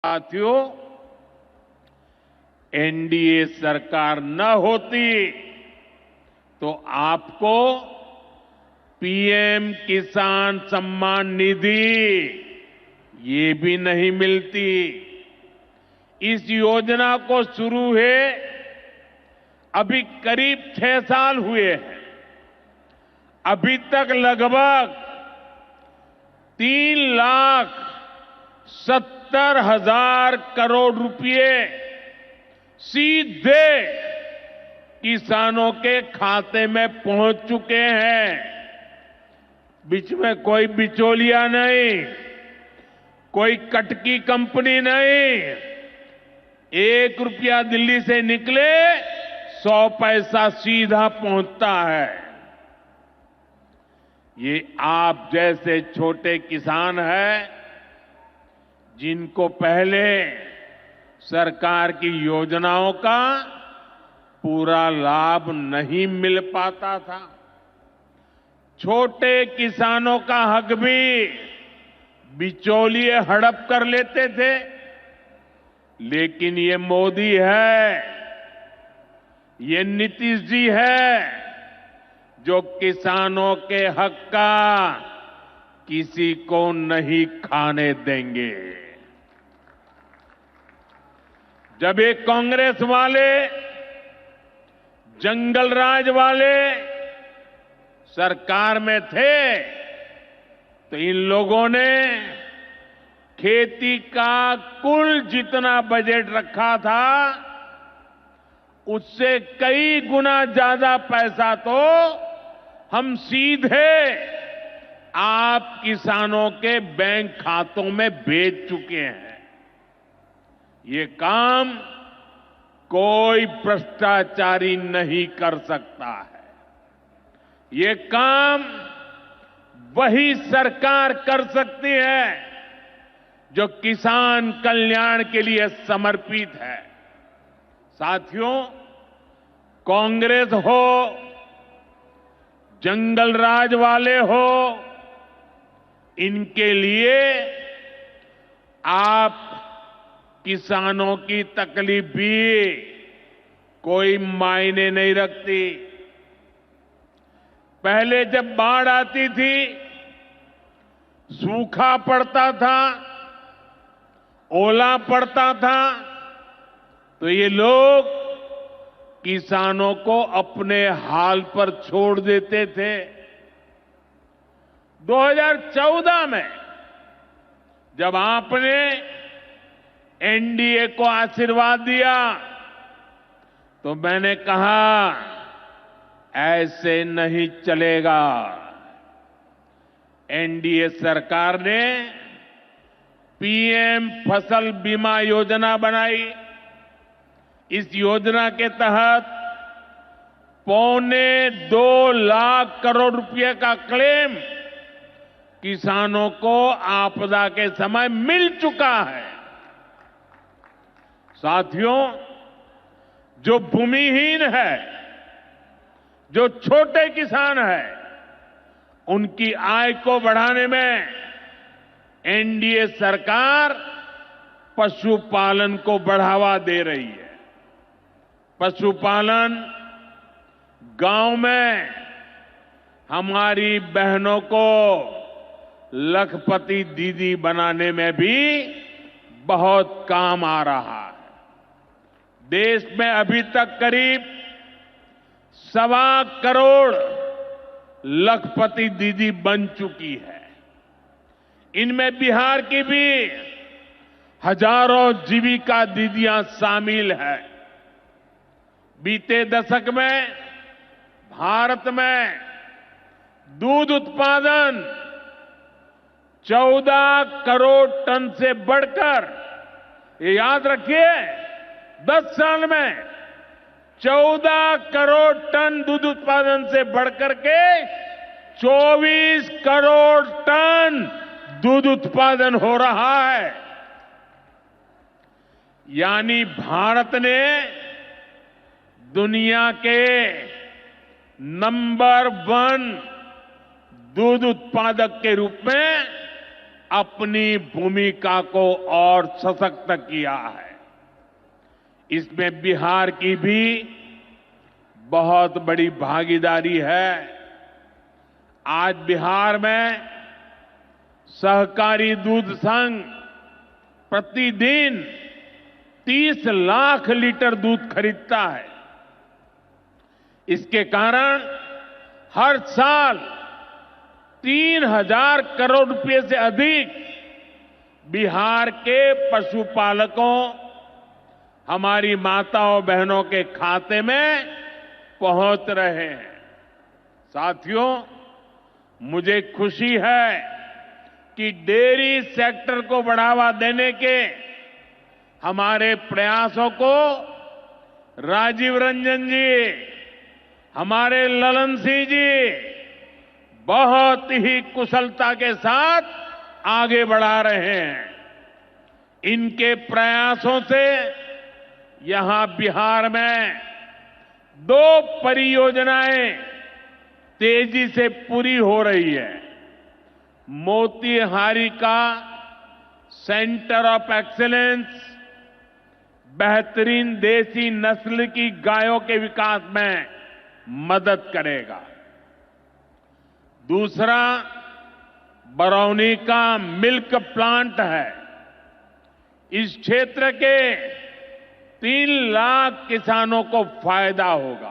साथियों, एनडीए सरकार न होती तो आपको पीएम किसान सम्मान निधि ये भी नहीं मिलती। इस योजना को शुरू हुए अभी करीब 6 साल हुए हैं। अभी तक लगभग 3,70,000 करोड़ रुपए सीधे किसानों के खाते में पहुंच चुके हैं। बीच में कोई बिचौलिया नहीं, कोई कटकी कंपनी नहीं। 1 रुपया दिल्ली से निकले 100 पैसा सीधा पहुंचता है। ये आप जैसे छोटे किसान हैं जिनको पहले सरकार की योजनाओं का पूरा लाभ नहीं मिल पाता था। छोटे किसानों का हक भी बिचौलिए हड़प कर लेते थे। लेकिन ये मोदी है, ये नीतीश जी है जो किसानों के हक का किसी को नहीं खाने देंगे। जब ये कांग्रेस वाले, जंगल राज वाले सरकार में थे तो इन लोगों ने खेती का कुल जितना बजट रखा था उससे कई गुना ज्यादा पैसा तो हम सीधे आप किसानों के बैंक खातों में भेज चुके हैं। ये काम कोई भ्रष्टाचारी नहीं कर सकता है। ये काम वही सरकार कर सकती है जो किसान कल्याण के लिए समर्पित है। साथियों, कांग्रेस हो, जंगल राज वाले हो, इनके लिए आप किसानों की तकलीफ भी कोई मायने नहीं रखती। पहले जब बाढ़ आती थी, सूखा पड़ता था, ओला पड़ता था, तो ये लोग किसानों को अपने हाल पर छोड़ देते थे। 2014 में जब आपने एनडीए को आशीर्वाद दिया तो मैंने कहा ऐसे नहीं चलेगा। एनडीए सरकार ने पीएम फसल बीमा योजना बनाई। इस योजना के तहत 2.25 लाख करोड़ रुपए का क्लेम किसानों को आपदा के समय मिल चुका है। साथियों, जो भूमिहीन है, जो छोटे किसान है, उनकी आय को बढ़ाने में एनडीए सरकार पशुपालन को बढ़ावा दे रही है। पशुपालन गांव में हमारी बहनों को लखपति दीदी बनाने में भी बहुत काम आ रहा है। देश में अभी तक करीब 1.25 करोड़ लखपति दीदी बन चुकी है। इनमें बिहार की भी हजारों जीविका दीदियां शामिल है। बीते दशक में भारत में दूध उत्पादन 14 करोड़ टन से बढ़कर, ये याद रखिए, 10 साल में 14 करोड़ टन दूध उत्पादन से बढ़कर के 24 करोड़ टन दूध उत्पादन हो रहा है। यानी भारत ने दुनिया के नंबर 1 दूध उत्पादक के रूप में अपनी भूमिका को और सशक्त किया है। इसमें बिहार की भी बहुत बड़ी भागीदारी है। आज बिहार में सहकारी दूध संघ प्रतिदिन 30 लाख लीटर दूध खरीदता है। इसके कारण हर साल 3,000 करोड़ रुपए से अधिक बिहार के पशुपालकों, हमारी माताओं बहनों के खाते में पहुंच रहे हैं। साथियों, मुझे खुशी है कि डेयरी सेक्टर को बढ़ावा देने के हमारे प्रयासों को राजीव रंजन जी, हमारे ललन सिंह जी बहुत ही कुशलता के साथ आगे बढ़ा रहे हैं। इनके प्रयासों से यहां बिहार में 2 परियोजनाएं तेजी से पूरी हो रही है। मोतीहारी का सेंटर ऑफ एक्सीलेंस बेहतरीन देसी नस्ल की गायों के विकास में मदद करेगा। दूसरा बरौनी का मिल्क प्लांट है। इस क्षेत्र के 3 लाख किसानों को फायदा होगा।